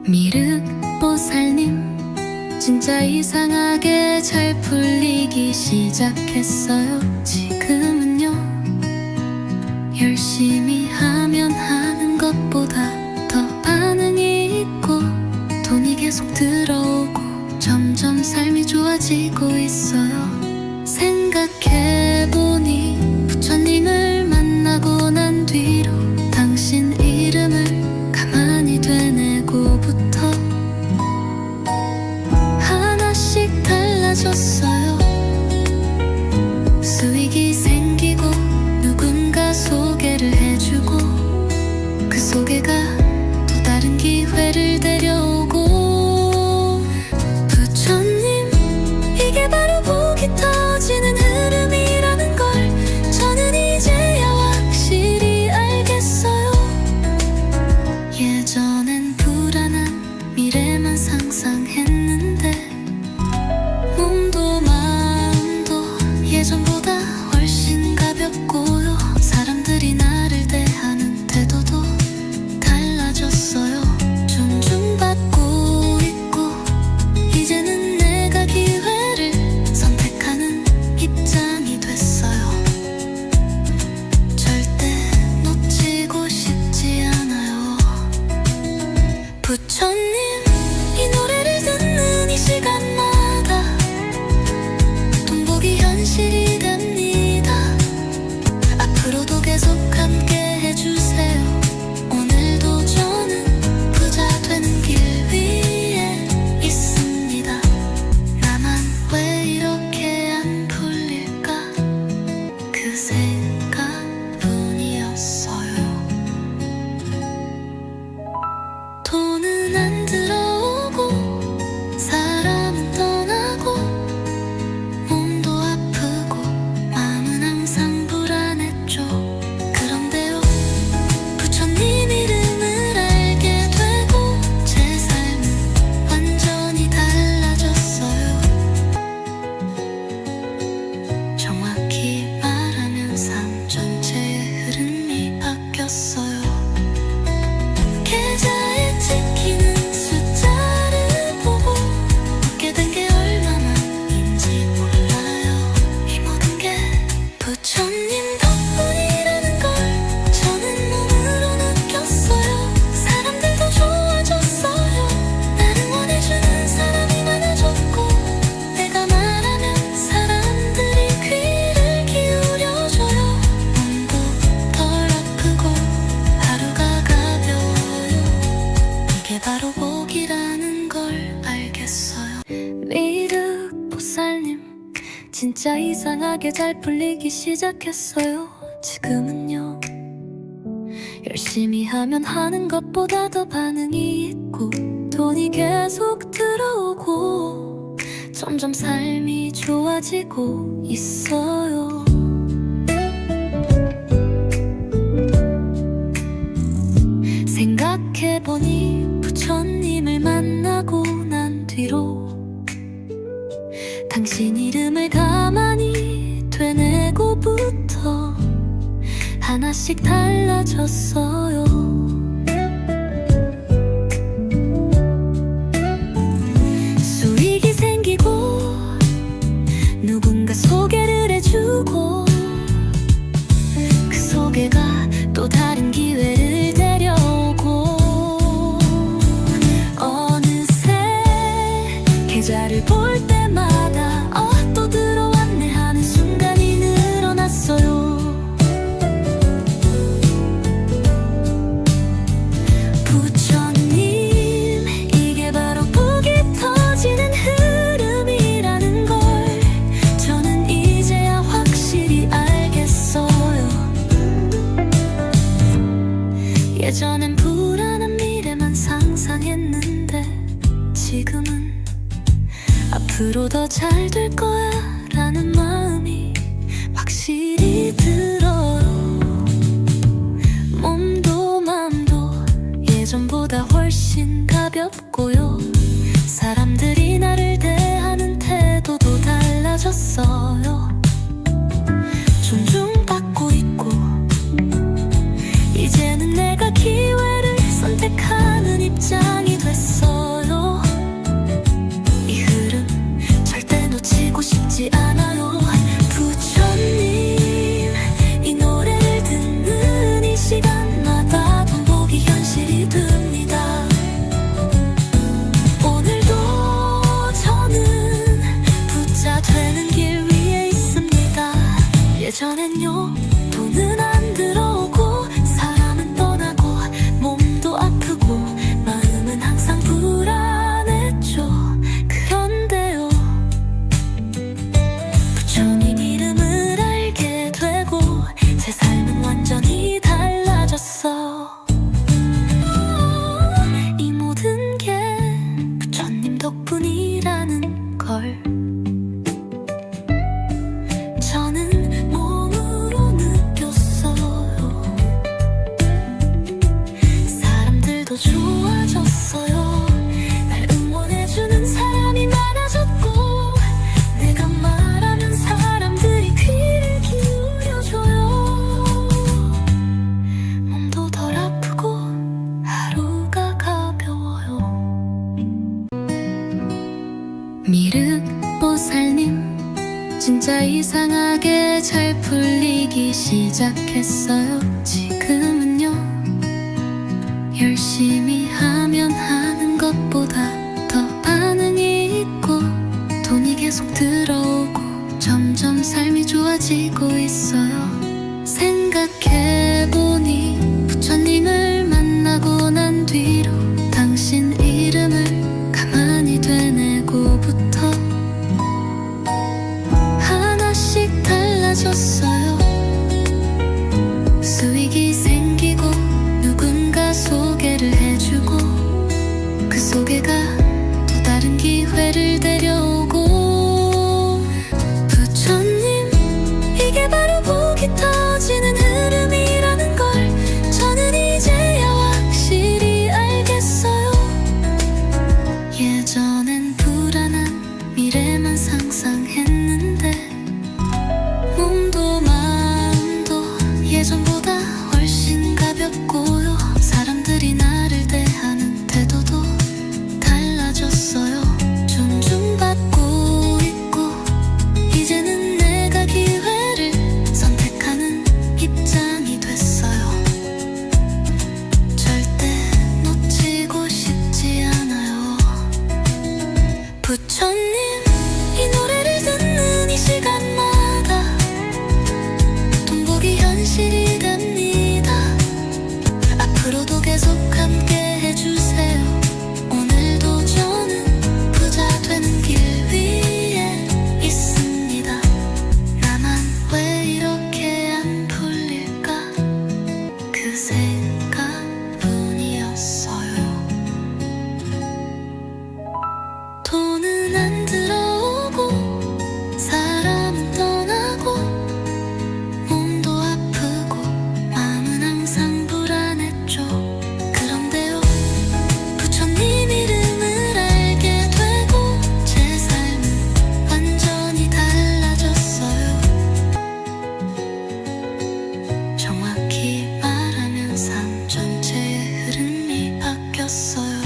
미륵보살님 진짜 이상하게 잘 풀리기 시작했어요. 지금은요 열심히 하면 하는 것보다 더 반응이 있고 돈이 계속 들어오고 점점 삶이 좋아지고 있어요. 생각해보니 부처님을 만나고 난 뒤로 당신 이름을 가만히 되뇌고부터 하나씩 달라졌어요. 수익이 생기고 누군가 소개를 해주고 그 소개가 또 다른 기회를 데려오고 부처님 이게 바로 복이 터지는 흐름이라는 걸 저는 이제야 확실히 알겠어요. 예전엔 불안한 미래만 상상했는데 몸도 마음도 예전보다 훨씬 가볍고요. 사람들이 나를 대하는 태도도 달라졌어요. 존중받고 있고 이제는 내가 기회를 선택하는 입장이 됐어요. 절대 놓치고 싶지 않아요. 부처님 이 노래를 듣는 이 시간마다 돈복이 현실이 됩니다. 앞으로도 계속 함께 해주세요. 오늘도 저는 부자 되는 길 위에 있습니다. 나만 왜 이렇게 안 풀릴까? 그 생각뿐이었어요. 돈은 안 들어오고 사람은 떠나고 몸도 아프고 마음은 항상 불안했죠. 그런데요 부처님 이름을 알게 되고 제 삶은 완전히 달라졌어요. 정확히 말하면 삶 전체의 흐름이 바뀌었어요. 계좌에 찍히는 숫자를 보고 웃게 된 게 얼마만인지 몰라요. 이 모든 게 부처님 덕분이라는 걸 저는 몸으로 느꼈어요. 사람들도 좋아졌어요. 나를 원해주는 사람이 많아졌고 내가 말하면 사람들이 귀를 기울여줘요. 몸도 덜 아프고 하루가 가벼워요. 이게 바로 복이라는 걸 알겠어요. 미륵보살님 진짜 이상하게 잘 풀리기 시작했어요. 지금은요 열심히 하면 하는 것보다 더 반응이 있고 돈이 계속 들어오고 점점 삶이 좋아지고 있어요. 생각해보니 부처님을 만나고 난 뒤로 당신 이름을 가만히 되뇌고부터 하나씩 달라졌어요. 수익이 생기고 누군가 소개를 해주고 그 소개가 또 다른 기회를 데려오고 어느새 계좌를 볼 때마다 또 들어왔네 하는 순간이 늘어났어요. 부처님 이게 바로 복이 터지는 흐름이라는 걸 저는 이제야 확실히 알겠어요. 예전엔 불안한 미래만 상상했는데 지금은 앞으로 더 잘 될 거야 라는 마음이 확실히 들어요. 몸도 마음도 예전보다 훨씬 가볍고요. 사람들이 나를 대하는 태도도 달라졌어요. 존중받고 있고 이제는 내가 기회를 선택하는 입장이 됐어. 좋아졌어요. 날 응원해주는 사람이 많아졌고, 내가 말하면 사람들이 귀를 기울여줘요. 몸도 덜 아프고 하루가 가벼워요. 미륵보살님, 진짜 이상하게 잘 풀리기 시작했어요. 지금은요, 열심히 하면 하는 것보다 더 반응이 있고, 돈이 계속 들어오고, 점점 삶이 좋아지고 있어요. 생각해보니 부처님을 만나고 난 뒤로 당신 이름을 가만히 되뇌고부터 하나씩 달라졌어요. 수익이 생기고 누군가 소개를 해주고, 그 소개가 또 다른 기회를 데려오고. 부처님, 이게 바로 복이 터지는 흐름이라는 걸 저는 이제야 확실히 알겠어요. 예전엔 불안한 미래만 상상했는데, 몸도 마음도 예전보다 훨씬 가볍고요. 사람들이 나를 대하는 태도도 달라졌어요. 존중받고 있고, 이제는 내가 기회를 선택하는 입장이 됐어요. 절대 놓치고 싶지 않아요. 부처님, 이 노래를 듣는 이 시간마다 돈복이 현실이 됩니다. 앞으로도 계속 함께 해주세요. 오늘도 저는 부자 되는 길 위에 있습니다. 나만 왜 이렇게 안 풀릴까? 그 생각뿐이었어요. 돈은 안 들어오고, 사람은 떠나고, 몸도 아프고, 마음은 항상 불안했죠. 그런데요, 부처님 이름을 알게 되고, 제 삶은 완전히 달라졌어요. 정확히 말하면 삶 전체의 흐름이 바뀌었어요.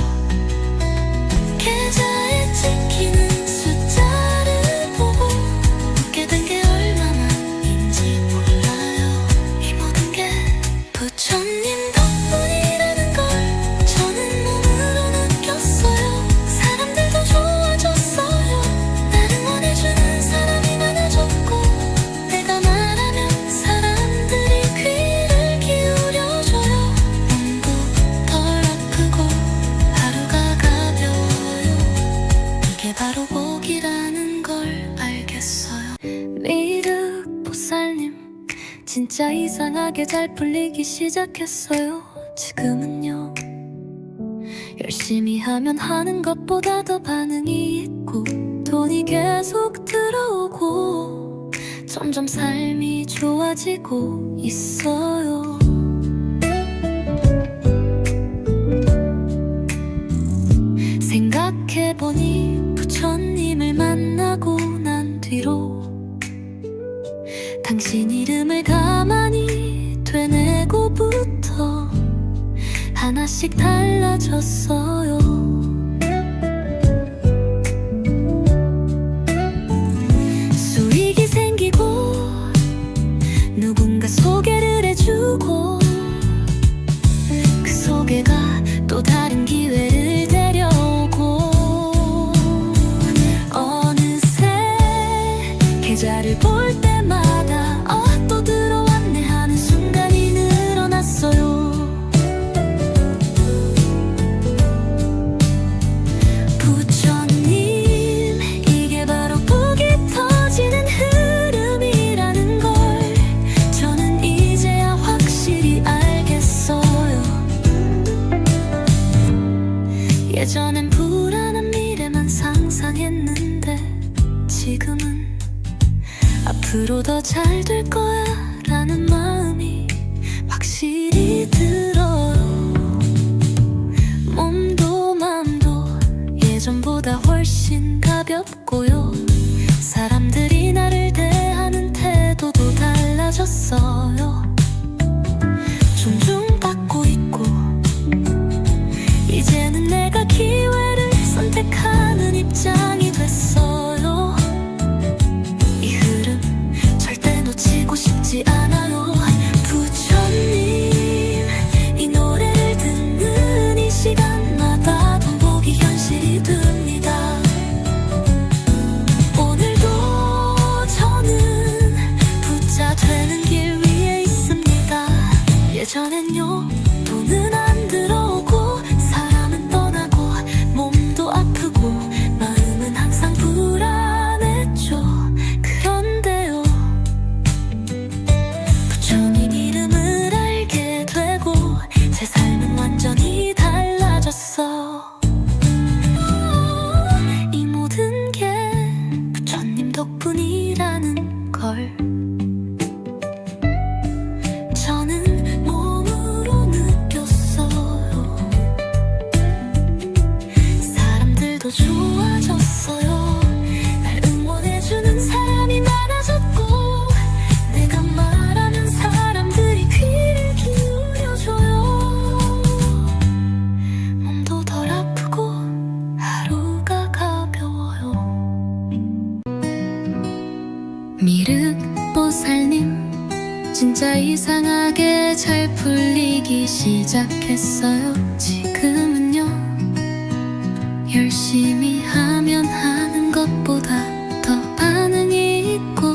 계좌에 찍히는 숫자를 보고 웃게 된 게 얼마만인지 몰라요. 이 모든 게 부처님 덕분이라는 걸 저는 몸으로 느꼈어요. 사람들도 좋아졌어요. 날 응원해주는 사람이 많아졌고, 내가 말하면 사람들이 귀를 기울여줘요. 몸도 덜 아프고 하루가 가벼워요. 이게 바로 복이라는 걸 알겠어요. 미륵보살님, 진짜 이상하게 잘 풀리기 시작했어요. 지금은요, 열심히 하면 하는 것보다 더 반응이 있고, 돈이 계속 들어오고, 점점 삶이 좋아지고 있어요. 생각해보니 부처님을 만나고 난 뒤로 당신 이름을 가만히 되뇌고부터 하나씩 달라졌어요. 수익이 생기고, 누군가 소개를 해주고, 그 소개가 또 다른 기회를 데려오고, 어느새 계좌를 볼 때마다 또 들어왔네 하는 순간이 늘어났어요. 부처님, 이게 바로 복이 터지는 흐름이라는 걸 저는 이제야 확실히 알겠어요. 예전엔 불안한 미래만 상상했는데, 지금은 앞으로 더 잘 될 거야 라는 마음이 확실히 들어요. 가볍고요. 사람들이 나를 대하는 태도도 달라졌어요. 존중받고 있고 이제는 내가 기회를 선택하는 입장이 됐어요. 이 흐름 절대 놓치고 싶지 않아요. 부처님, 이 노래를 듣는 이 시간마다 돈복이 현실이 됩니다. 오늘도 저는 부자 되는 길 위에 있습니다. 예전엔요, 돈은 안 들어오고 사람은 떠나고 몸도 아프고 마음은 항상 불안했죠. 그런데요, 부처님 이름을 알게 되고 제 삶은 완전히 달라졌어. 이 모든 게 부처님 덕분이라는 걸 저는 몸으로 느꼈어요. 사람들도 좋아졌어요. 날 응원해주는 사람이 많아졌고 내가 말하면 사람들이 귀를 기울여줘요. 몸도 덜 아프고 하루가 가벼워요. 미륵보살님, 진짜 이상하게 잘 풀리기 시작했어요. 지금은요, 열심히 하면 하는 것보다 더 반응이 있고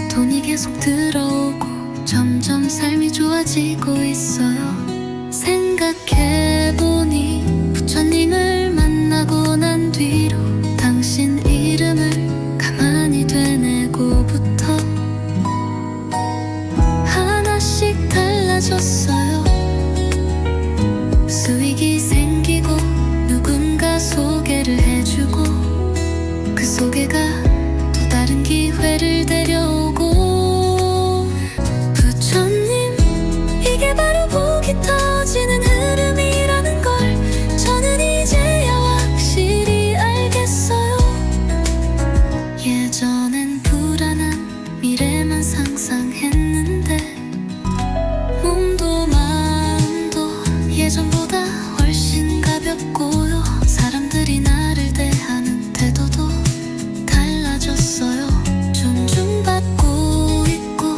돈이 계속 들어오고 점점 삶이 좋아지고 있어요. 생각해보니 부처님을 만나고 난 뒤로 당신 이름을 가만히 되뇌고부터 하나씩 달라졌어요. 수익이 생기고 누군가 소개를 해주고 그 소개가 또 다른 기회를 데려오고 부처님, 이게 바로 복이 터지는 흐름이라는 걸 저는 이제야 확실히 알겠어요. 예전엔 불안한 미래만 상상했는데 몸도 마음도 예전보다 훨씬 가볍고요. 사람들이 나를 대하는 태도도 달라졌어요. 존중받고 있고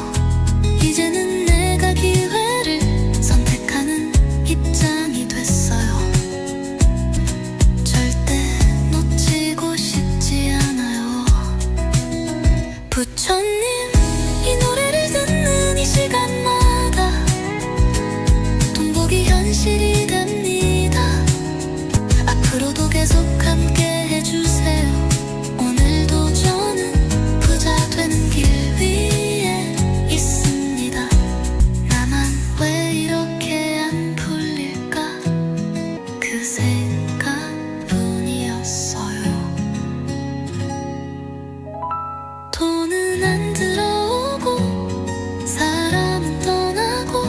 이제는 내가 기회를 선택하는 입장이 됐어요. 절대 놓치고 싶지 않아요. 부처님, 이 노래를 듣는 이 시간마다 돈복이 현실이 됩니다. 앞으로도 계속 함께 해주세요. 오늘도 저는 부자 되는 길 위에 있습니다. 나만 왜 이렇게 안 풀릴까? 그 생각뿐이었어요. 돈은 안 들어오고 사람은 떠나고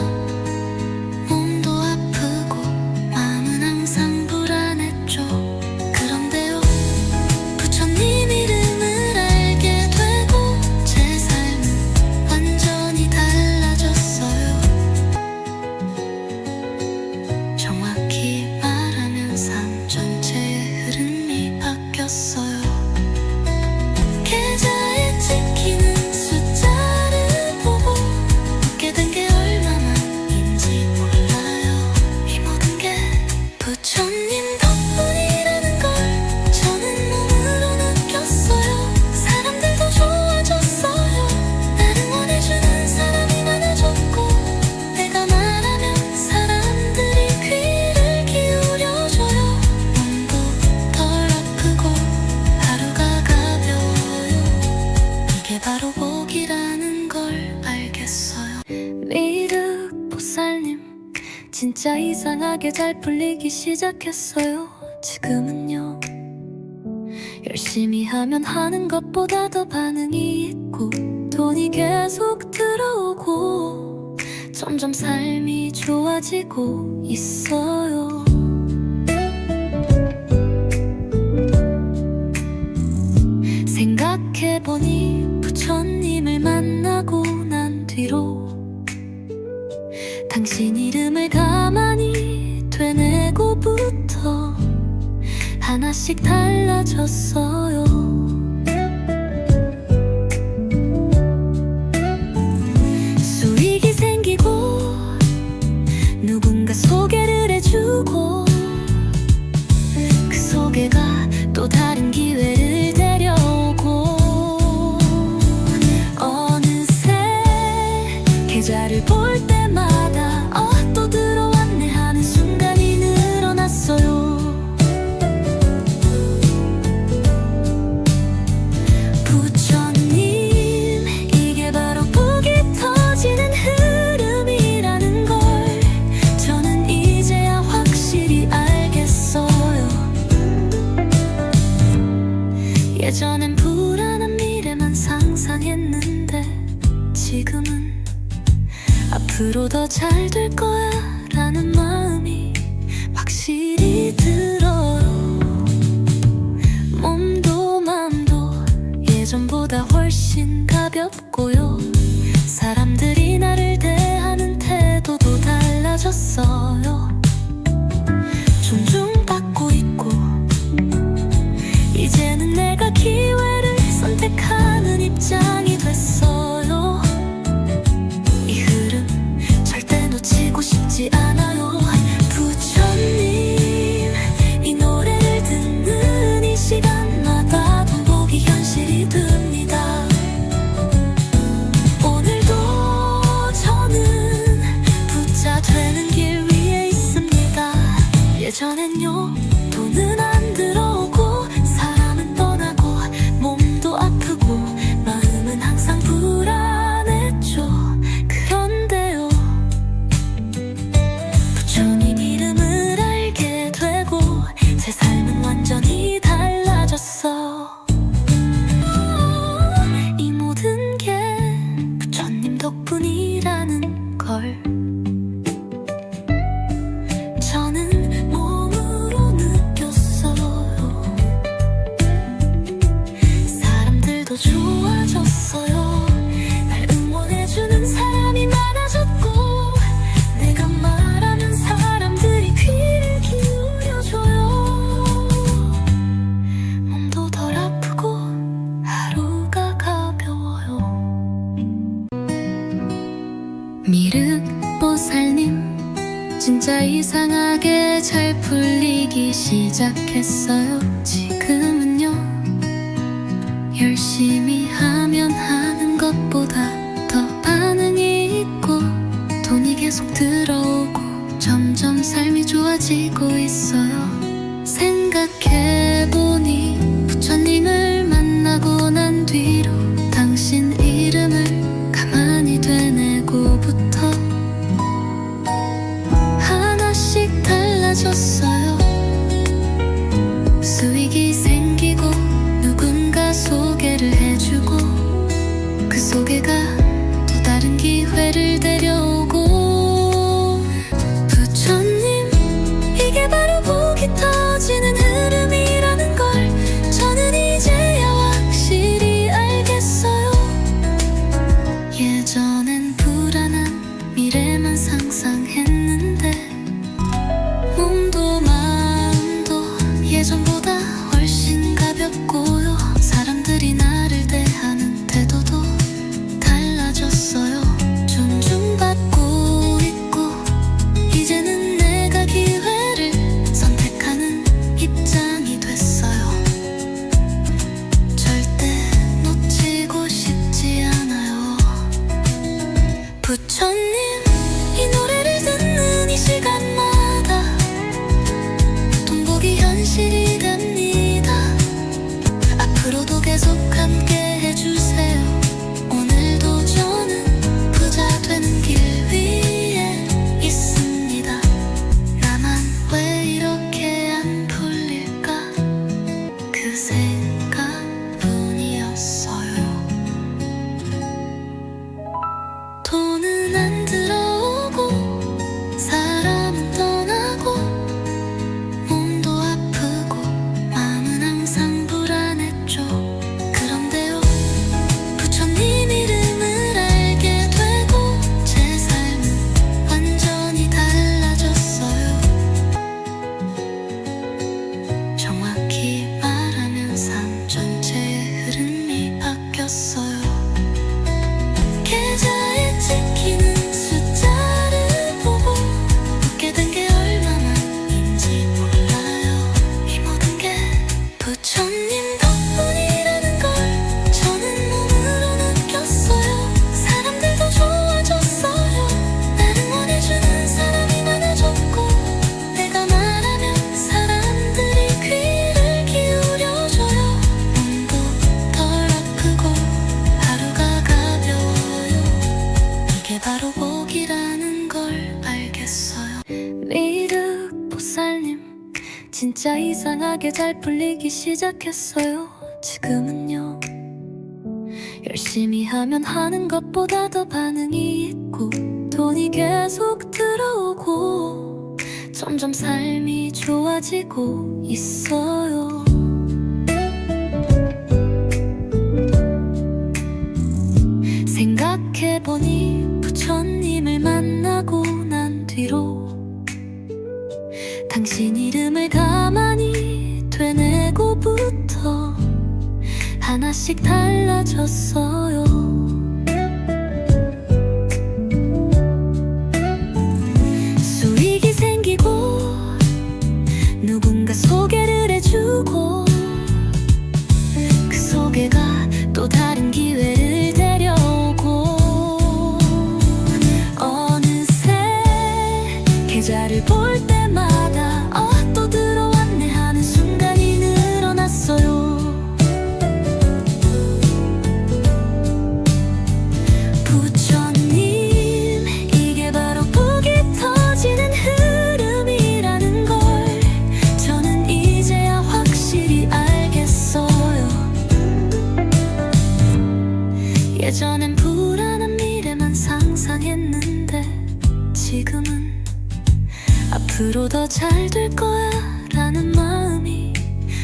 몸도 아프고 마음은 항상 불안했죠. 그런데요, 부처님 이름을 알게 되고 제 삶은 완전히 달라졌어요. 정확히 말하면 삶 전체의 흐름이 바뀌었어요. 계좌에 찍히는 숫자를 보고 웃게 된 게 얼마만인지 몰라요. 이 모든 게 부처님 덕분이라는 걸 저는 몸으로 느꼈어요. 사람들도 좋아졌어요. 날 응원해주는 사람이 많아졌고 내가 말하면 사람들이 귀를 기울여줘요. 몸도 덜 아프고 하루가 가벼워요. 이게 바로 복이라는 걸 알겠어요. 미륵보살님, 진짜 이상하게 잘 풀리기 시작했어요. 지금은요, 열심히 하면 하는 것보다 더 반응이 있고 돈이 계속 들어오고 점점 삶이 좋아지고 있어요. 부기부터 하나씩 달라졌어요. 수익이 생기고 누군가 소개를 해주고 그 소개가 또 다른 기회를 데려오고 어느새 계좌를 볼 때마다 또 들어왔네 하는 순간이 늘어났어요. 부처님, 이게 바로 복이 터지는 흐름이라는 걸 저는 이제야 확실히 알겠어요. 예전엔 불안한 미래만 상상했는데 지금은 앞으로 더 잘 될 거야 라는 마음이 확실히 들어요. 몸도 마음도 예전보다 훨씬 가볍고요. 사람들이 나를 대하는 태도도 달라졌어요. 존중받고 있고 이제는 내가 기회를 선택하는 입장이 됐어요. 이 흐름 절대 놓치고 싶지 않아요. 부처님, 이 노래를 듣는 이 시간마다 돈복이 현실이 됩니다. 오늘도 저는 부자 되는 길 위에 있습니다. 예전엔요 돈은 안 들어오고 사람은 떠나고 몸도 아프고 마음은 항상 불안했죠. 그런데요 부처님 이름을 알게 되고 제 삶은 완전히 달라졌어. 이 모든 게 부처님 덕분이라는 걸 저는 몸으로 느꼈어요. 사람들도 좋아졌어요. 날 응원해주는 사람이 많아졌고 내가 말하면 사람들이 귀를 기울여줘요. 몸도 덜 아프고 하루가 가벼워요. 미륵보살님, 진짜 이상하게 잘 풀리기 시작했어요. 지금은요 열심히 하면 하는 것보다 더 반응이 있고 돈이 계속 들어오고 점점 삶이 좋아지고 있어요. 생각해보니 부처님을 만나고 난 뒤로 당신 이름을 가만히 되뇌고부터 하나씩 달라졌어요. 수익이 생기고 누군가 소개를 해주고 그 소개가 또 다른 기회를 데려오고 부처님, 이게 바로 복이 터지는 흐름이라는 걸 저는 이제야 확실히 알겠어요. 예전엔 불안한 미래만 상상했는데 몸도 마음도 예전보다 훨씬 가볍고요. 사람들이 나를 대하는 태도도 달라졌어요. 존중받고 있고 이제는 내가 기회를 선택하는 입장이 됐어요. 절대 놓치고 싶지 않아요. 부처님, 이 노래를 듣는 이 시간마다 돈복이 현실이 됩니다. 앞으로도 계속 함께 해주세요. 오늘도 저는 부자 되는 길 위에 있습니다. 나만 왜 이렇게 안 풀릴까? 그 생각뿐이었어요. 돈은 안 들어오고 사람은 떠나고 몸도 아프고 진짜 이상하게 잘 풀리기 시작했어요. 지금은요, 열심히 하면 하는 것보다 더 반응이 있고 돈이 계속 들어오고 점점 삶이 좋아지고 있어요. 생각해보니 부처님을 만나고 난 뒤로 당신 이름을 가만히 되뇌고부터 하나씩 달라졌어요. 수익이 생기고 누군가 소개를 해주고 그 소개가 또 다른 기회를 데려오고 어느새 계좌를 볼 때마다 또 들어왔네 하는 순간이 늘어났어요. 부처님, 이게 바로 복이 터지는 흐름이라는 걸 저는 이제야 확실히 알겠어요. 예전엔 불안한 미래만 상상했는데 지금은 앞으로 더 잘 될 거야 라는 마음이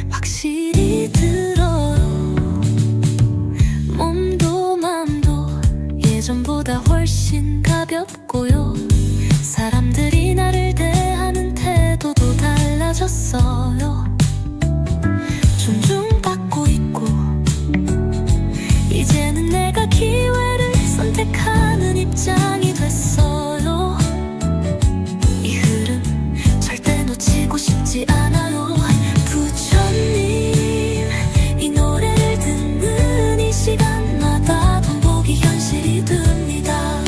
확실히 들어요. 몸도 마음도 예전보다 훨씬 가볍고요. 사람들이 나를 대하는 태도도 달라졌어요. 존중받고 있고 이제는 내가 기회를 선택하는 입장이 됐어요. 이 흐름 절대 놓치고 싶지 않아요. 부처님, 이 노래를 듣는 이 시간마다 반복이 현실이 됩니다.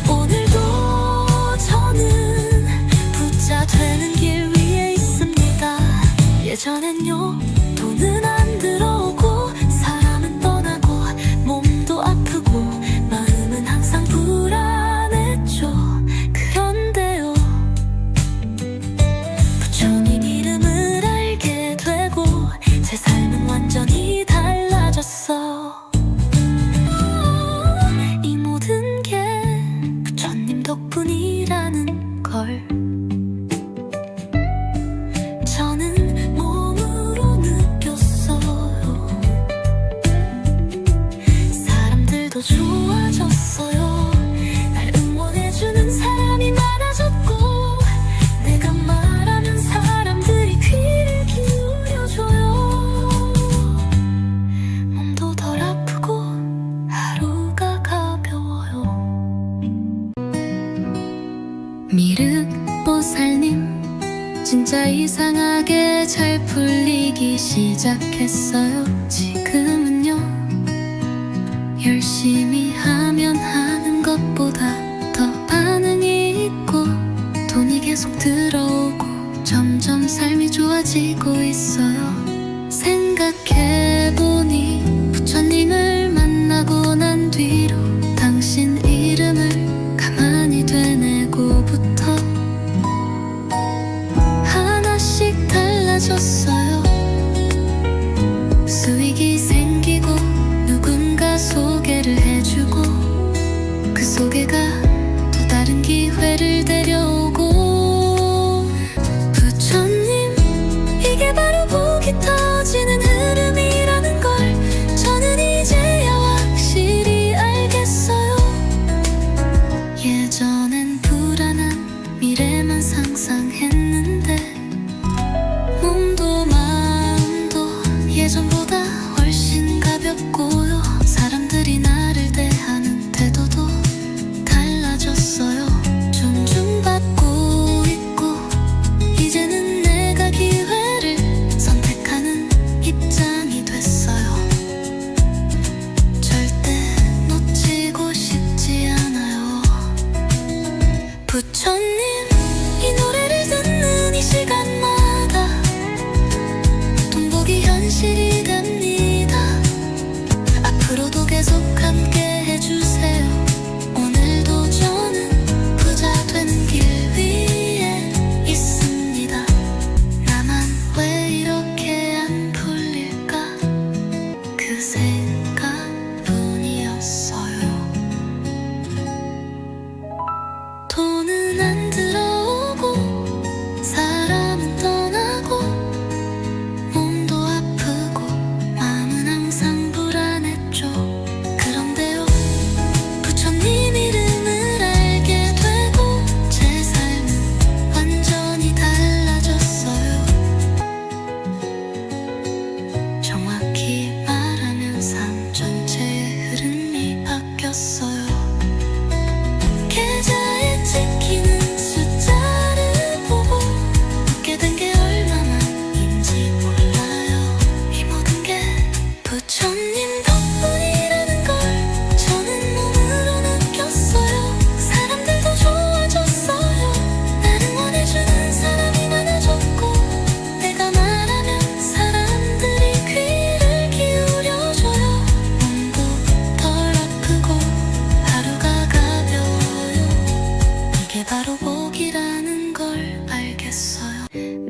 오늘도 저는 부자 되는 길 위에 있습니다. 예전엔요, 돈은 안 들어오고 사람은 떠나고 몸도 아프고 마음은 항상 불안했죠. 그런데요, 부처님 이름을 알게 되고 제 삶은 완전히 달라졌어. 이 모든 게 부처님 덕분이라는 걸 저는 몸으로 느꼈어요. 사람들도 좋아졌어요. 날 응원해주는 사람이 많아졌고 내가 말하면 사람들이 귀를 기울여줘요. 몸도 덜 아프고 하루가 가벼워요. 미륵보살님, 진짜 이상하게 잘 풀리기 시작했어요. 지금은요, 열심히 하면 하는 것보다 더 반응이 있고 돈이 계속 들어오고 점점 삶이 좋아지고 있어요. 생각해보니 부처님을 만나고 난 뒤로 당신 이름을 가만히 되뇌고부터 하나씩 달라졌어요. 수익이 생기고 누군가 소개를 해주고 그 소개가 또 다른 기회를 데려오고 부처님, 이게 바로 복이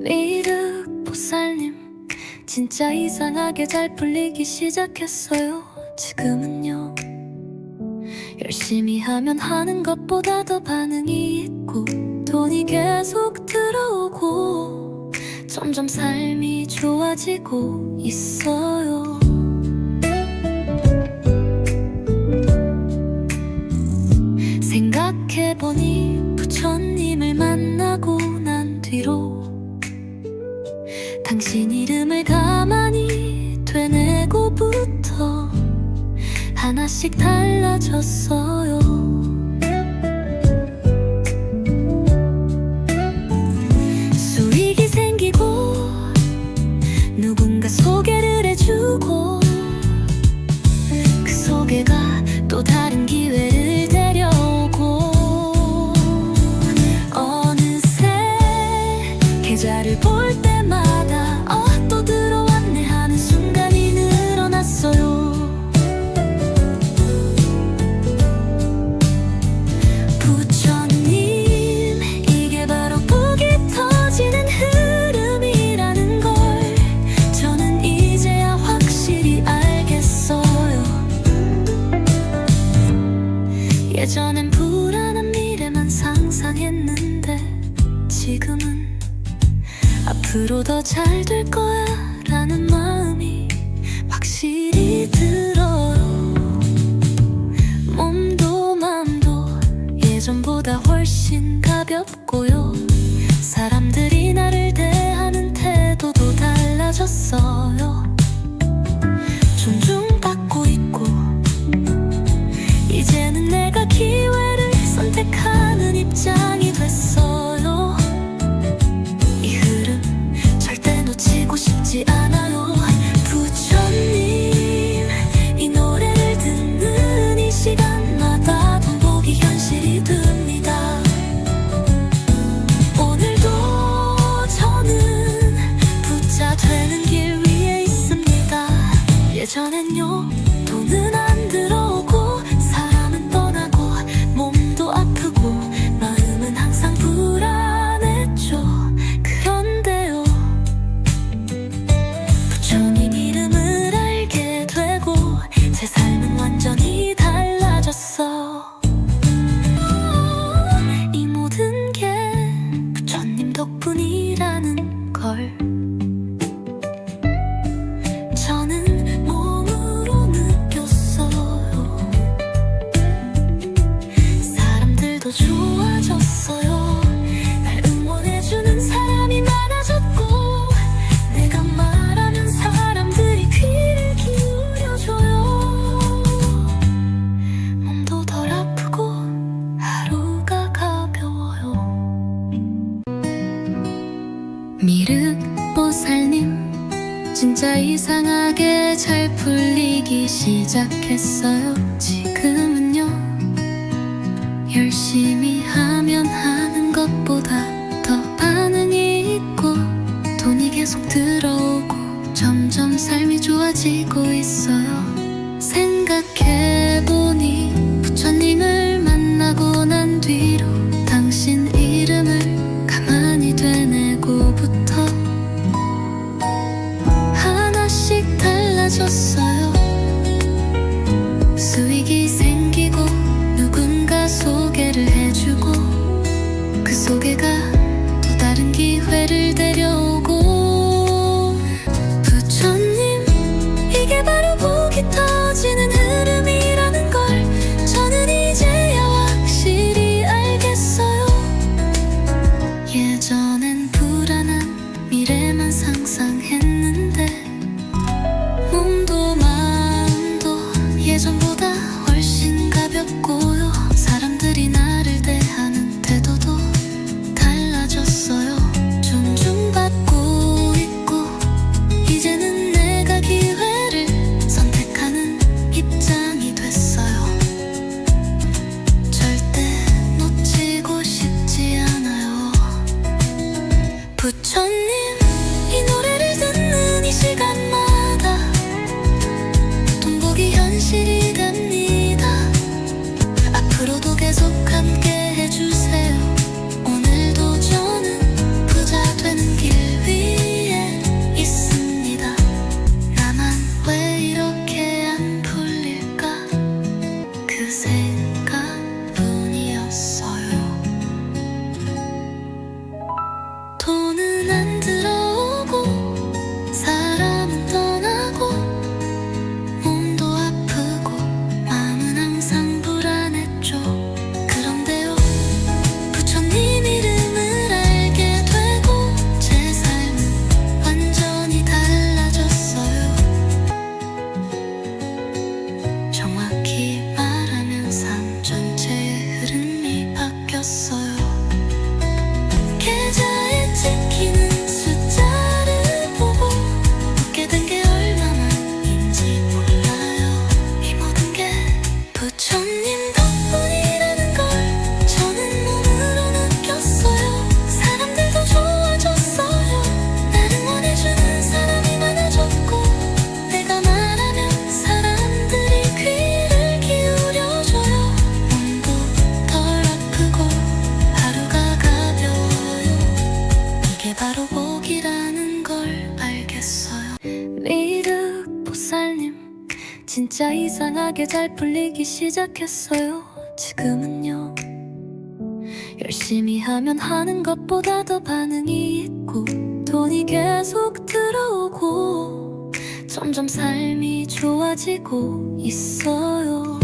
미륵보살님 진짜 이상하게 잘 풀리기 시작했어요. 지금은요 열심히 하면 하는 것보다 더 반응이 있고 돈이 계속 들어오고 점점 삶이 좋아지고 있어요. 생각해보니 부처님을 만나고 난 뒤로 당신 이름을 가만히 되뇌고부터 하나씩 달라졌어요. 수익이 생기고 누군가 소개를 해주고 그 소개가 또 다른 기회를 데려오고 어느새 계좌를 볼 때마다 또 들어왔네 하는 순간이 늘어났어요. 부처님 이게 바로 복이 터지는 흐름이라는 걸 저는 이제야 확실히 알겠어요. 예전엔 불안한 미래만 상상했는데 지금은 앞으로 더 잘 될 거야 라는 마음이 확실히 들어요. 몸도 마음도 예전보다 훨씬 가볍고요. 사람들이 나를 대하는 태도도 달라졌어요. 존중받고 있고 이제는 내가 기회를 선택하는 입장이 됐어요. 이 흐름 절대 놓치고 싶지 않아요. 부처님 이 노래를 듣는 이 시간마다 돈복이 현실이 됩니다. 오늘도 저는 부자 되는 길 위에 있습니다. 예전엔요 돈은 안 들어오고 사람은 떠나고 몸도 아프고 마음은 항상 불안했죠. 그런데요 부처님 이름을 알게 되고 제 삶은 완전히 달라졌어. 이 모든 게 부처님 덕분이라는 걸 저는 몸으로 느꼈어요. 사람들도 좋아졌어요. 날 응원해주는 사람이 많아졌고 내가 말하면 사람들이 귀를 기울여줘요. 몸도 덜 아프고 하루가 가벼워요. 미륵보살님 진짜 이상하게 잘 풀리기 시작했어요. 지금은요 열심히 하면 하는 것보다 더 반응이 있고 돈이 계속 들어오고 점점 삶이 좋아지고 있어요. 생각해보니 부처님을 만나고 난 뒤로 당신 이름을 가만히 되뇌고부터 하나씩 달라졌어요. 수익이 생기고 누군가 소개를 해주고 그 소개가 또 다른 기회를 데려오고 부처님 이게 바로 복이 터지는 흐름이라는 걸 저는 이제야 확실히 알겠어요. 예전엔 불안한 미래만 상상했는데 몸도 마음도 예전보다 훨씬 가볍고요. 사람들이 나를 대하는 태도도 달라졌어요. 존중받고 있고 이제는 내가 기회를 선택하는 입장이 됐어요. 절대 놓치고 싶지 않아요. 부처님 이 노래를 듣는 이 시간마다 돈복이 현실이 됩니다. 앞으로도 계속 함께 해주세요. 오늘도 저는 부자 되는 길 진짜 이상하게 잘 풀리기 시작했어요. 지금은요, 열심히 하면 하는 것보다 더 반응이 있고 돈이 계속 들어오고 점점 삶이 좋아지고 있어요.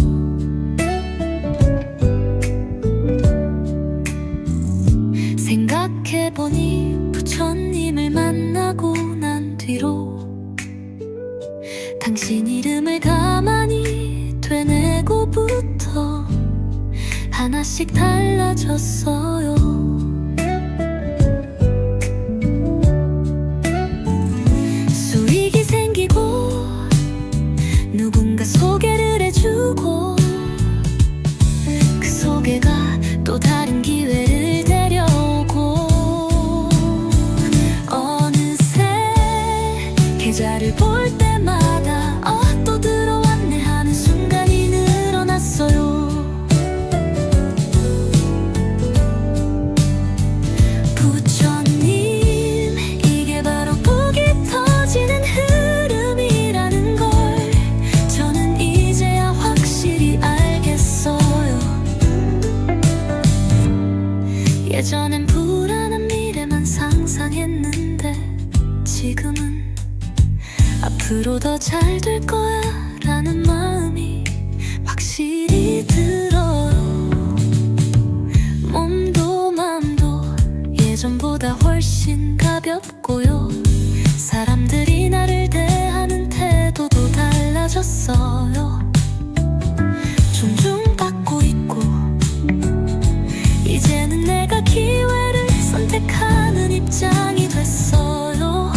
생각해보니 부처님을 만나고 난 뒤로 당신 이름을 가만히 되뇌고부터 하나씩 달라졌어요. 수익이 생기고 누군가 소개를 해주고 그 소개가 또 다른 기회를 데려오고 어느새 계좌를 볼 때마다 또 들어왔네 하는 순간이 늘어났어요. 부처님, 이게 바로 복이 터지는 흐름이라는 걸 저는 이제야 확실히 알겠어요. 예전엔 불안한 미래만 상상했는데 지금은 앞으로 더 잘 될 거야 라는 마음이 확실히 들어요. 몸도 마음도 예전보다 훨씬 가볍고요. 사람들이 나를 대하는 태도도 달라졌어요. 존중받고 있고 이제는 내가 기회를 선택하는 입장이 됐어요.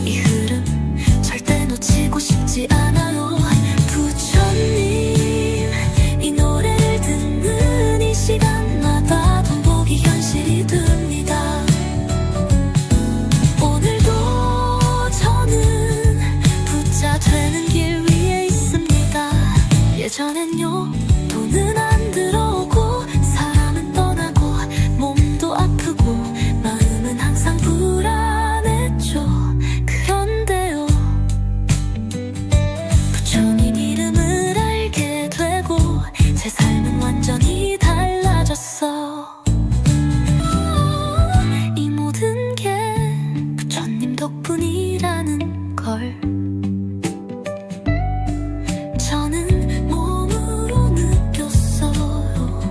이 흐름 절대 놓치고 싶지 않아요. 부처님, 이 노래를 듣는 이 시간마다 돈복이 현실이 됩니다. 오늘도 저는 부자 되는 길 위에 있습니다. 예전엔요, 돈은 안 들어오고 사람은 떠나고 몸도 아프고 마음은 항상 불안했죠. 그런데요, 부처님 이름을 알게 되고 제 삶은 완전히 달라졌어. 이 모든 게 부처님 덕분이라는 걸 저는 몸으로 느꼈어요.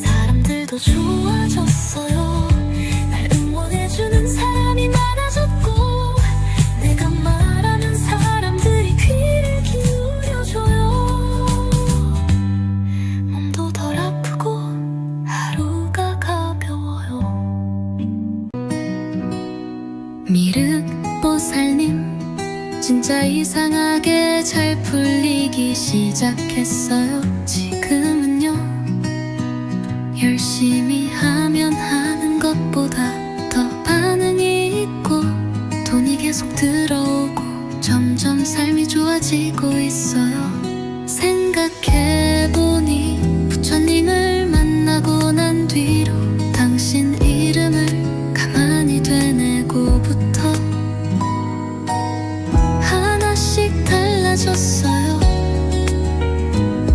사람들도 좋아졌어요. 날 응원해주는 사람이 많아졌고 내가 말하면 사람들이 귀를 기울여줘요. 몸도 덜 아프고 하루가 가벼워요. 미륵보살님, 진짜 이상하게 잘 풀리기 시작했어요. 지금은요, 열심히 하면 하는 것보다 더 반응이 있고 돈이 계속 들어오고 점점 삶이 좋아지고 있어요. 생각해보니 부처님을 만나고 난 뒤로 당신 이름을 가만히 되뇌고부터 하나씩 달라졌어요.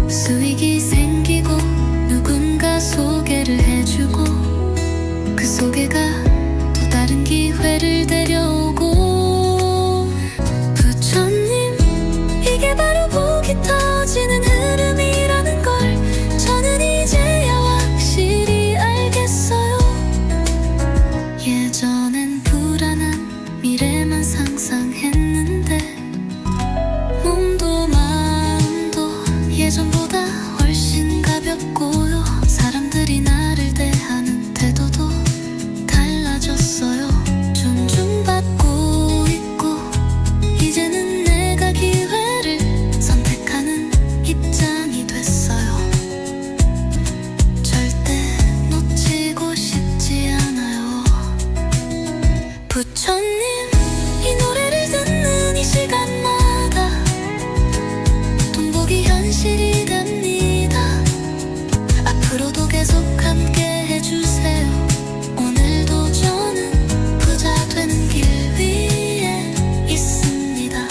수익이 생기고 누군가 소개를 해주고 그 소개가 또 다른 기회를 데려오고 부처님, 이게 바로 복이 터지는 흐름이라는 걸 저는 이제야 확실히 알겠어요. 예전엔 불안한 미래만 상상했는데 몸도 마음도 예전보다 훨씬 가볍고요. 사람들이 나를 대하는 태도도 달라졌어요. 존중받고 있고 이제는 내가 기회를 선택하는 입장이 됐어요. 절대 놓치고 싶지 않아요. 부처님, 이 노래를 듣는 이 시간마다 돈복이 현실이 됩니다. 앞으로도 계속 함께 해주세요. 오늘도 저는 부자 되는 길 위에 있습니다.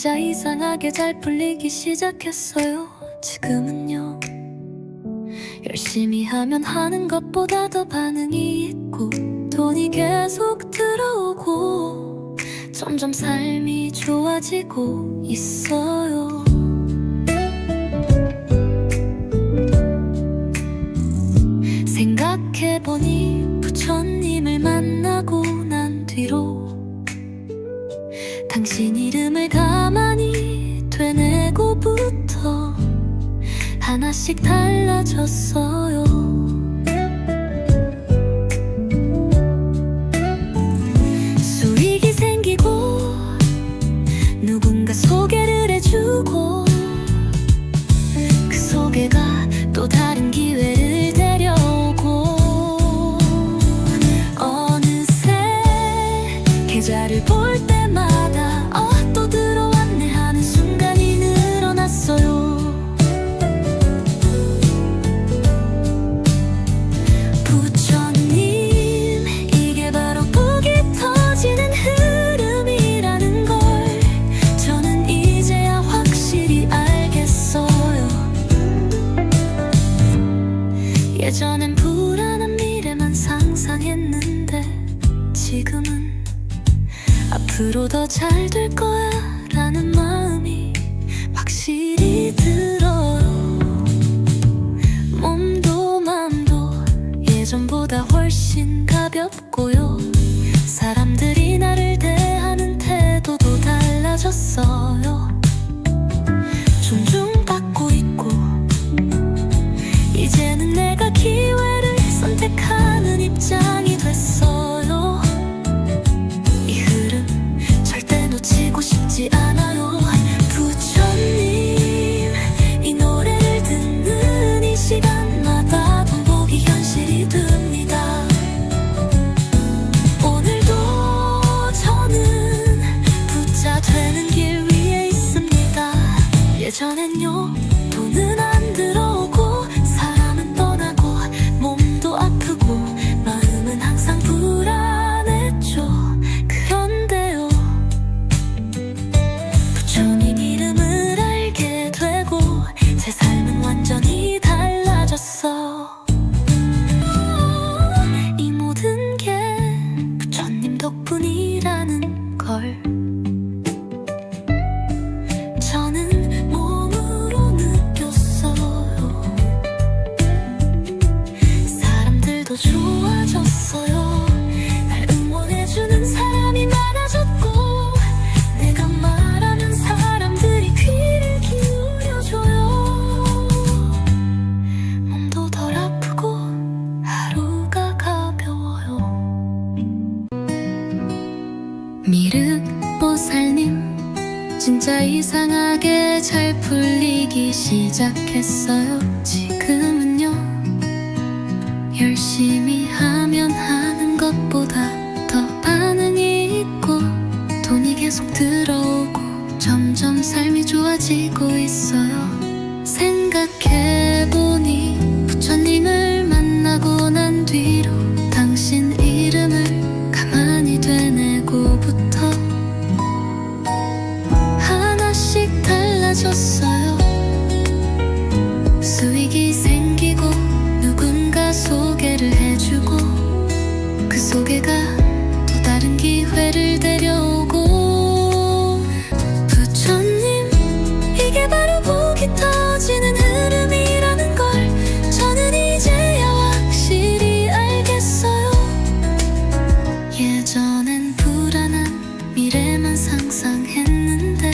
진짜 이상하게 잘 풀리기 시작했어요. 지금은요, 열심히 하면 하는 것보다 더 반응이 있고 돈이 계속 들어오고 점점 삶이 좋아지고 있어요. 생각해보니 부처님을 만나고 난 뒤로 당신 이름을 가만히 되뇌고부터 하나씩 달라졌어요. 수익이 생기고 누군가 소개를 해주고 그 소개가 또 다른 기회를 데려오고 어느새 계좌를 볼 때마다 또 들어왔네 하는 순간이 늘어났어요. 부처님, 이게 바로 복이 터지는 흐름이라는 걸 저는 이제야 확실히 알겠어요. 예전엔 불안한 미래만 상상했는데 지금은 앞으로 더 잘 될 거야 라는 마음이 확실히 들어요. 몸도 마음도 예전보다 훨씬 가볍고요. 사람들이 나를 대하는 태도도 달라졌어요. 존중받고 있고 이제는 내가 기회를 선택하는 입장이 됐어요. 이 흐름 절대 놓치고 싶지 않아요. 부처님, 이 노래를 듣는 이 시간마다 복이 현실이 됩니다. 오늘도 저는 부자 되는 길 위에 있습니다. 예전엔요, 돈은 안 들어오고 사람은 떠나고 몸도 아프고 마음은 항상 불안했죠. 그런데요, 부처님 이름을 알게 되고 제 삶은 완전히 달라졌어. 이 모든 게 부처님 덕분이라는 걸 저는 몸으로 느꼈어요. 사람들도 좋아졌어요. 날 응원해주는 사람이 많아졌고 내가 말하면 사람들이 귀를 기울여줘요. 몸도 덜 아프고 하루가 가벼워요. 미륵보살님, 진짜 이상하게 잘 풀리기 시작했어요. 지금은요, 열심히 하면 하는 것보다 더 반응이 있고 돈이 계속 들어오고 점점 삶이 좋아지고 있어요. 생각해보니 부처님을 만나고 난 뒤로 당신 이름을 가만히 되뇌고부터 하나씩 달라졌어요. 수익이 생기고 누군가 소개를 해주고 그 소개가 또 다른 기회를 데려오고 부처님, 이게 바로 복이 터지는 흐름이라는 걸 저는 이제야 확실히 알겠어요. 예전엔 불안한 미래만 상상했는데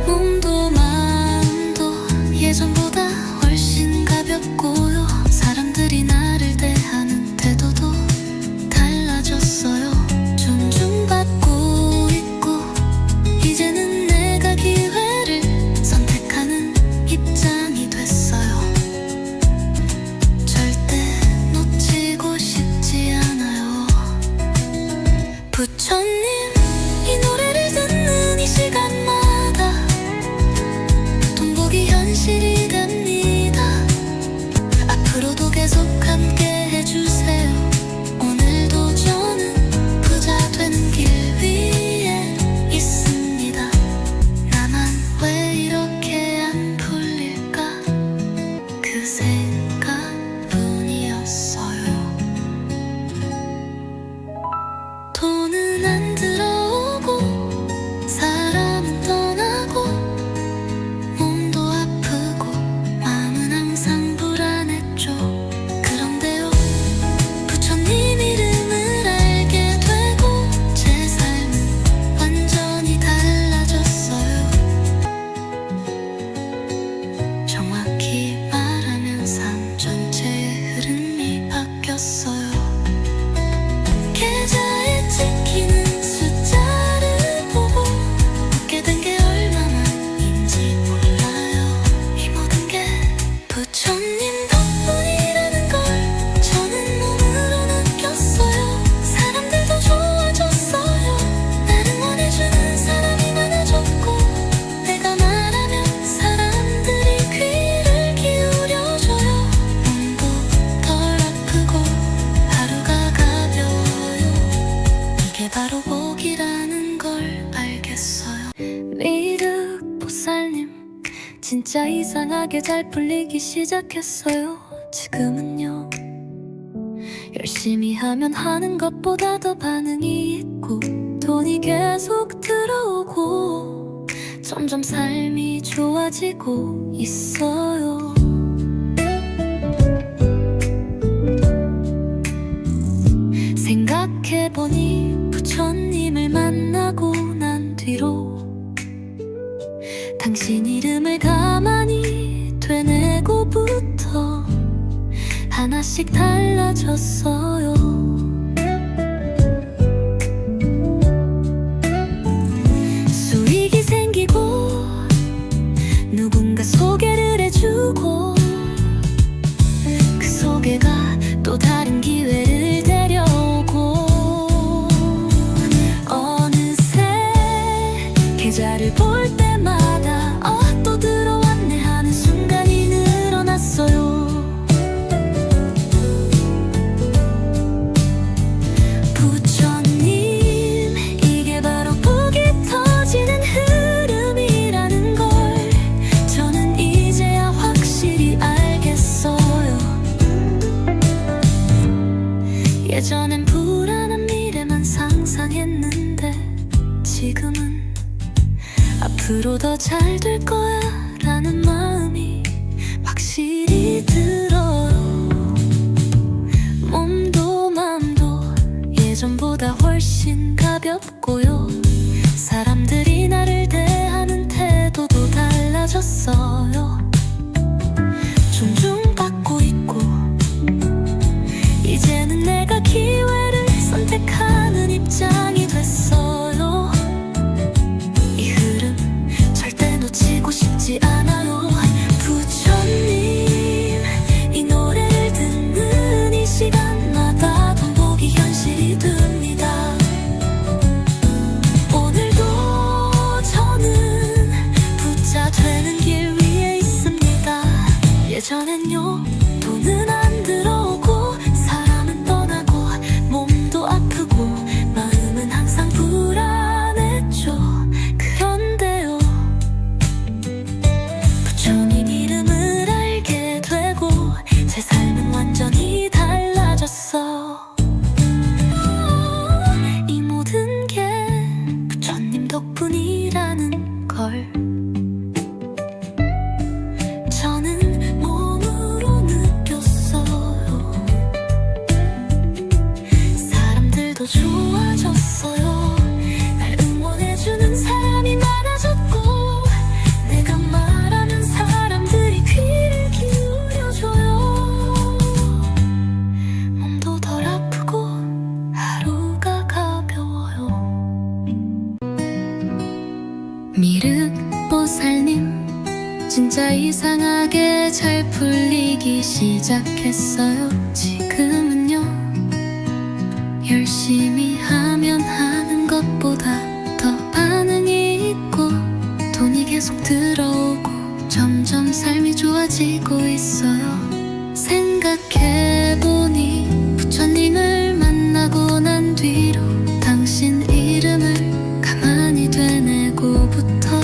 몸도 마음도 예전보다 훨씬 가볍고요. 사람들이 나를 대하는 태도도 달라졌어요. 진짜 이상하게 잘 풀리기 시작했어요. 지금은요, 열심히 하면 하는 것보다 더 반응이 있고 돈이 계속 들어오고 점점 삶이 좋아지고 있어요. 생각해보니 부처님을 만나고 난 뒤로 당신 이름을 가만히 되뇌고부터 하나씩 달라졌어요. 수익이 생기고 누군가 소개를 해주고 그 소개가 또 다른 기회를 데려오고 어느새 계좌를 볼 때마다 또 들어왔네 하는 순간이 늘어났어요. 부처님, 이게 바로 복이 터지는 흐름이라는 걸 저는 이제야 확실히 알겠어요. 예전엔 불안한 미래만 상상했는데 지금은 앞으로 더 잘 될 거야 라는 마음이 확실히 들어요. 몸도 마음도 예전보다 훨씬 가볍고요. 사람들이 나를 대하는 태도도 달라졌어요. 존중받고 있고 이제는 내가 기회를 선택하는 입장이 됐어요. 이 흐름 절대 놓치고 싶지 않아요. 부처님, 이 노래를 듣는 이 시간마다 돈복이 현실이 됩니다. 오늘도 저는 부자 되는 길 위에 있습니다. 예전엔요, 돈은 안 들어오고 사람은 떠나고 몸도 아프고 마음은 항상 불안했죠. 그런데요, 부처님 이름을 알게 되고 제 삶은 완전히 달라졌어. 이 모든 게 부처님 덕분이라는 걸 저는 몸으로 느꼈어요. 사람들도 좋아졌어요. 날 응원해주는 사람이 많아졌고 내가 말하면 사람들이 귀를 기울여줘요. 몸도 덜 아프고 하루가 가벼워요. 미륵보살님, 진짜 이상하게 잘 풀리기 시작했어요. 지금은요, 열심히 하면 하는 것보다 더 반응이 있고 돈이 계속 들어오고 점점 삶이 좋아지고 있어요. 생각해보니 부처님을 만나고 난 뒤로 당신 이름을 가만히 되뇌고부터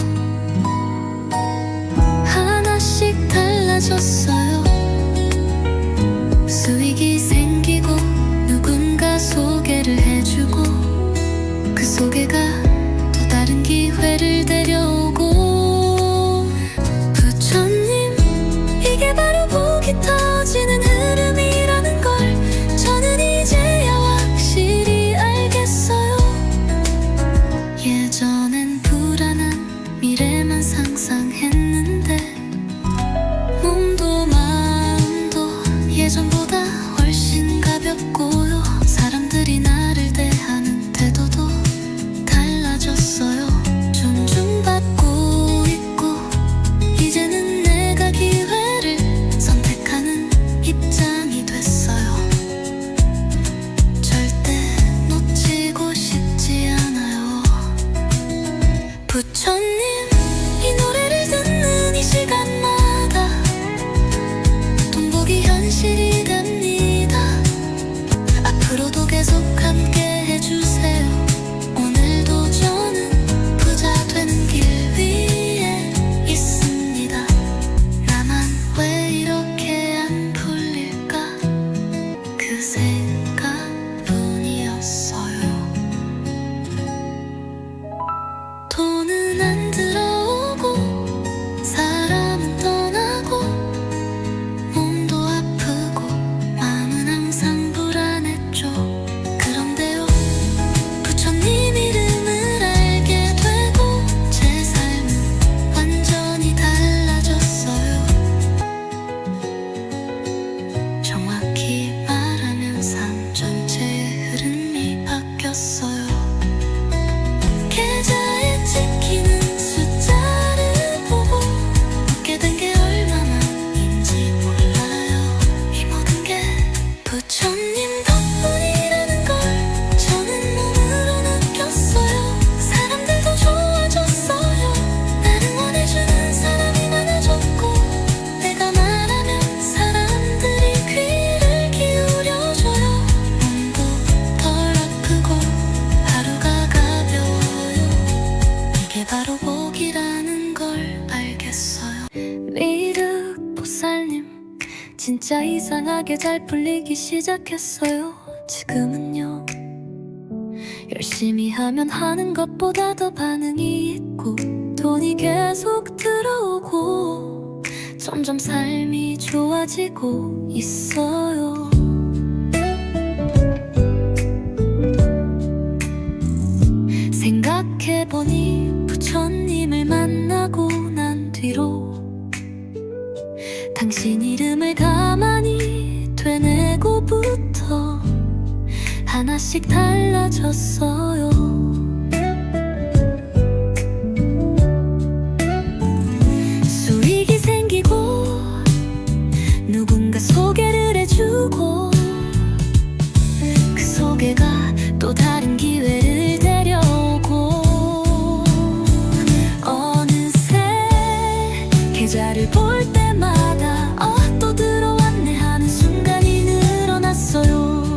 하나씩 달라졌어요. 수익이 생기고 누군가 소개를 해주고 그 소개가 또 다른 기회를 데려오고 부처님, 이게 바로 복이 터지는 흐름이라는 걸 저는 이제야 확실히 알겠어요. 예전엔 불안한 미래만 상상했는데 몸도 마음도 예전보다 훨씬 가볍고요. 사람들이 나를 대하는 태도도 달라졌어요. 존중받고 있고 이제는 내가 기회를 선택하는 입장이 됐어요. 절대 놓치고 싶지 않아요. 부처님, 이 노래를 듣는 이 시간마다 돈복이 현실이 됩니다. 생각뿐이었어요. 돈은 안 들어오고 사람은 떠나고 몸도 아프고 마음은 항상 불안했죠. 그런데요, 부처님 이름을 알게 되고 제 삶은 완전히 달라졌어요. 정확히 말하면 삶 전체의 흐름이 바뀌었어요. 계좌에 찍히는 숫자를 보고 웃게 된 게 얼마만인지 몰라요. 이 모든 게 부처님 덕분이라는 걸 저는 몸으로 느꼈어요. 사람들도 좋아졌어요. 나를 원해주는 사람이 많아졌고, 내가 말하면 사람들이 귀를 기울여줘요. 몸도 덜 아프고 하루가 가벼워요. 이게 바로 복이라는 걸 알겠어요. 미륵보살님, 진짜 이상하게 잘 풀리기 시작했어요. 지금은요, 열심히 하면 하는 것보다 더 반응이 있고 돈이 계속 들어오고 점점 삶이 좋아지고 있어요. 생각해보니 부처님을 만나고 난 뒤로 당신 이름을 가만히 되뇌고부터 하나씩 달라졌어요. 수익이 생기고 누군가 소개를 해주고 그 소개가 또 다른 기회를 데려오고 어느새 계좌를 볼 때마다 또 들어왔네 하는 순간이 늘어났어요.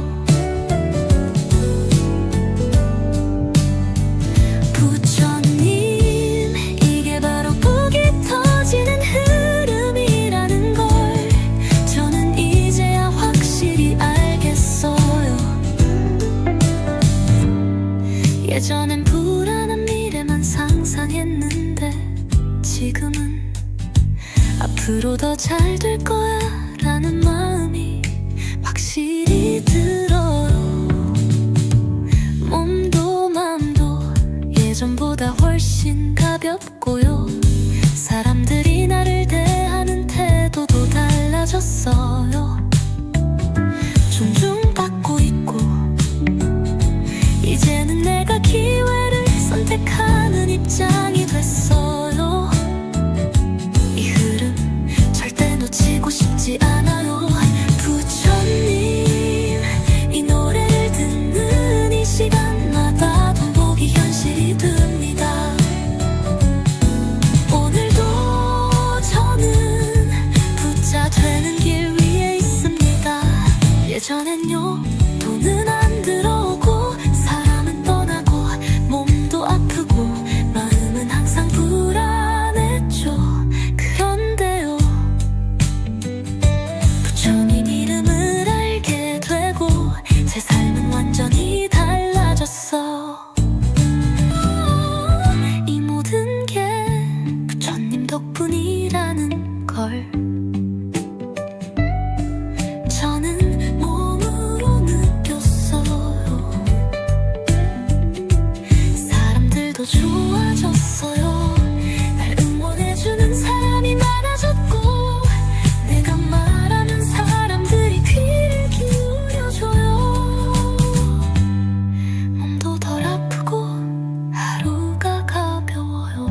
부처님, 이게 바로 복이 터지는 흐름이라는 걸 저는 이제야 확실히 알겠어요. 예전엔 불안한 미래만 상상했는데 지금은 앞으로 더 잘 될 거야 라는 마음이 확실히 들어요. 몸도 마음도 예전보다 훨씬 가볍고요. 사람들이 나를 대하는 태도도 달라졌어요. 존중받고 있고 이제는 내가 기회를 선택하는 입장이 됐어요. 이 흐름 절대 놓치고 싶지 않아요. 부처님, 이 노래를 듣는 이 시간마다 복이 현실이 됩니다. 오늘도 저는 부자 되는 길 위에 있습니다. 예전엔요, 돈은 안 들어오고 사람은 떠나고 몸도 아프고 마음은 항상 불안했죠. 그런데요, 부처님 이름을 알게 되고 제 삶은 완전히 달라졌어. 이 모든 게 부처님 덕분이라는 걸 저는 몸으로 느꼈어요. 사람들도 좋아졌어요. 날 응원해주는 사람이 많아졌고 내가 말하면 사람들이 귀를 기울여줘요. 몸도 덜 아프고 하루가 가벼워요.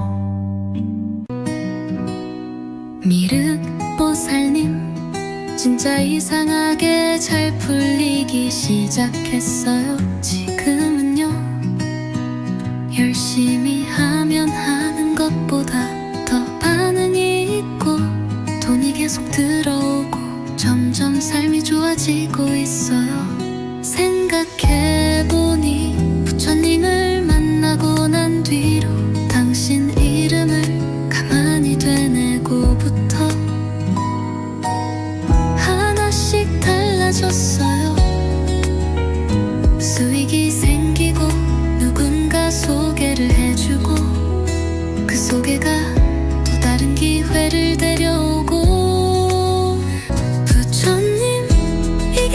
미륵보살님, 진짜 이상하게 잘 풀리기 시작했어요. 지금은요, 열심히 하면 하는 것보다 더 반응이 있고 돈이 계속 들어오고 점점 삶이 좋아지고 있어요. 생각해보니 부처님을 만나고 난 뒤로 당신 이름을 가만히 되뇌고부터 하나씩 달라졌어요.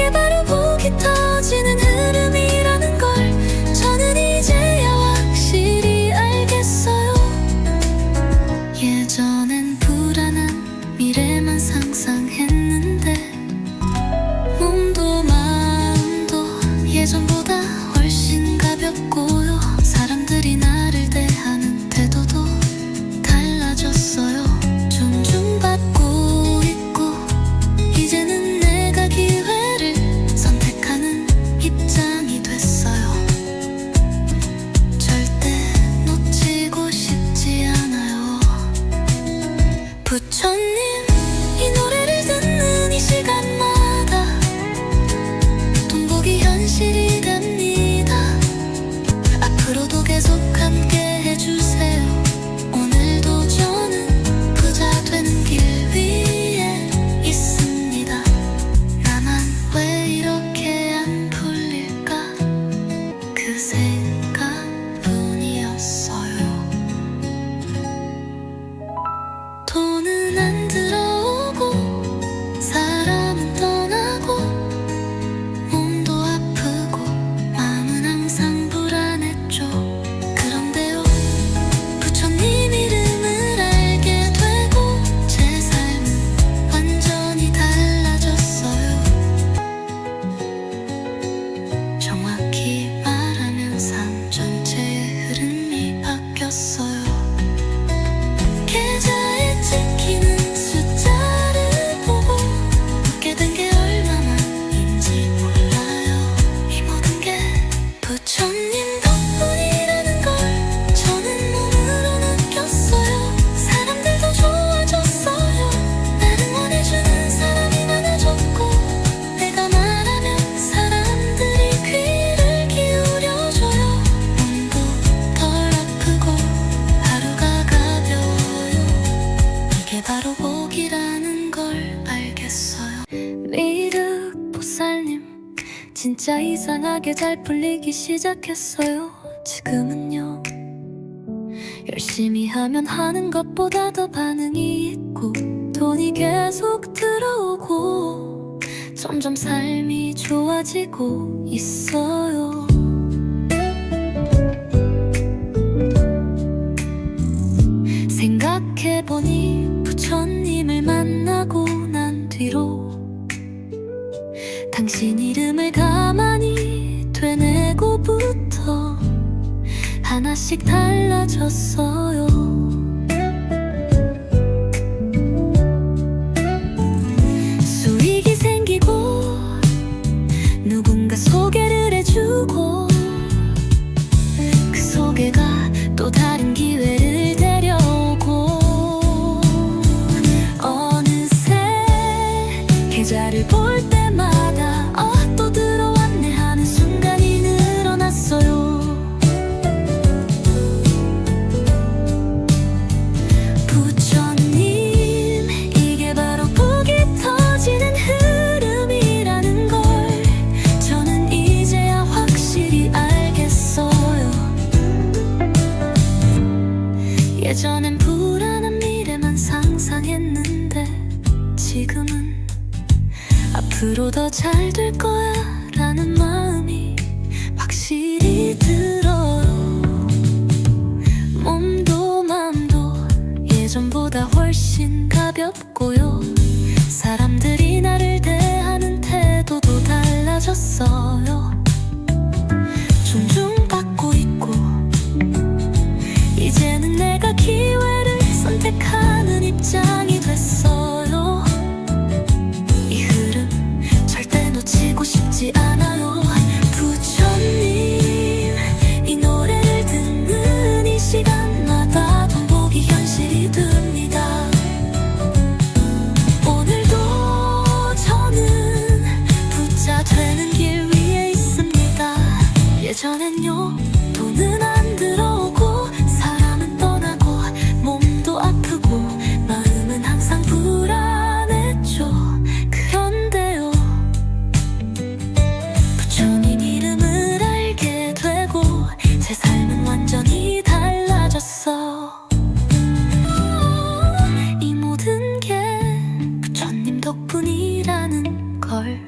이게 바로 복이 터지는 흐름이라는 걸 저는 이제야 확실히 알겠어요. 예전엔 불안한 미래만 상상했는데 몸도 마음도 예전보다 훨씬 가볍고요. 사람들이 나를 대하는 태도도 달라졌어요. 존중받고 있고 이제는 내가 기회를 선택하는 입장이 됐어요. 절대 놓치고 싶지 않아요. 부처님, 이 노래를 듣는 이 시간마다 돈복이 현실이 됩니다. 앞으로도 계속 함께 해주세요. 오늘도 저는 부자 되는 길 위에 있습니다. 나만 왜 이렇게 안 풀릴까? 그 생각뿐이었어요. 돈은 안 들어오고 사람은 떠나고 몸도 아프고 마음은 항상 불안했죠. 그런데요, 부처님 이름을 알게 되고 제 삶은 완전히 달라졌어요. 정확히 말하면 삶 전체의 흐름이 바뀌었어요. 계좌에 찍히는 숫자를 보고 웃게 된 게 얼마만인지 몰라요. 이 모든 게 부처님 덕분이라는 걸 저는 몸으로 느꼈어요. 사람들도 좋아졌어요. 나를 원해주는 사람이 많아졌고 내가 말하면 사람들이 귀를 기울여줘요. 몸도 덜 아프고 하루가 가벼워요. 이게 바로 복이라는 걸 알겠어요. 미륵보살님, 진짜 이상하게 잘 풀리기 시작했어요. 지금은요, 열심히 하면 하는 것보다 더 반응이 있고 돈이 계속 들어오고 점점 삶이 좋아지고 있어요. 생각해보니 부처님을 만나고 난 뒤로 당신 이름을 가만히 되뇌고부터 하나씩 달라졌어요. 수익이 생기고 누군가 소개를 해주고 그 소개가 또 다른 기회를 데려오고 어느새 계좌를 볼 때마다 또 들어왔네 하는 순간이 늘어났어요. 부처님, 이게 바로 복이 터지는 흐름이라는 걸 저는 이제야 확실히 알겠어요. 예전엔 불안한 미래만 상상했는데 지금은 앞으로 더 잘 될 거야 라는 마음이 확실히 들어요. 몸도 마음도 예전보다 훨씬 가볍고요. 사람들이 나를 대하는 태도도 달라졌어요. 존중받고 있고 이제는 내가 기회를 선택하는 입장이 됐어요. 이 흐름 절대 놓치고 싶지 않아요. 부처님, 이 노래를 듣는 이 시간마다 돈복이 현실이 됩니다. 오늘도 저는 부자 되는 길 위에 있습니다. 예전엔요, 돈은 안 들어오고 사람은 떠나고 몸도 아프고 마음은 항상 불안했죠. 그런데요, 부처님 이름을 알게 되고 제 삶은 완전히 달라졌어. 이 모든 게 부처님 덕분이라는 걸